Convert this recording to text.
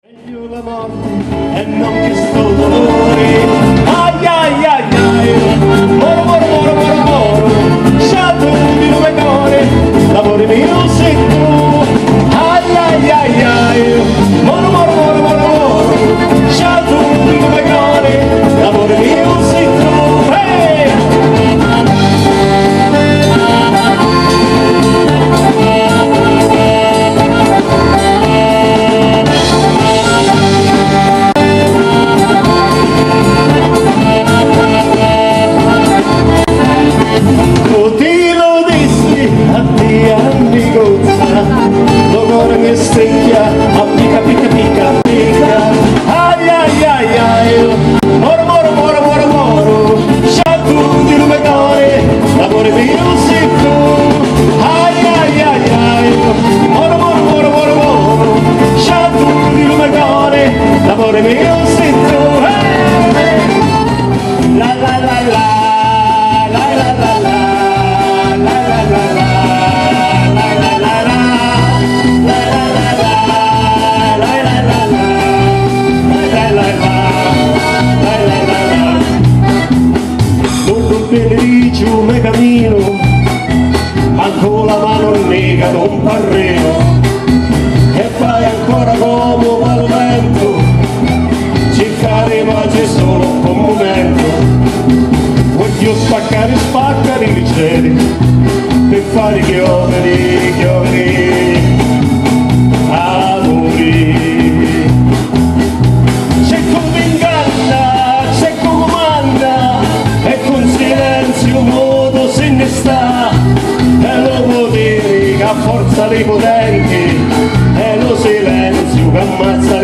Meglio la morte e non che sto dolore. Ai ai ai ai, moro moro moro moro moro, sciato di nome core, lavori mio sei tu. Ai ai ai ai, moro moro moro moro moro, sciato di nome core, lavori mio sei tu. Me cammino, manco la mano nega non parreno, e fai ancora come al vento, cercare ma c'è solo un momento, voglio spaccare i cieli, per fare chiovere, amori. C'è come inganna, c'è come comanda, e con silenzio modo se ne sta, e lo potere che a forza dei potenti, e lo silenzio che ammazza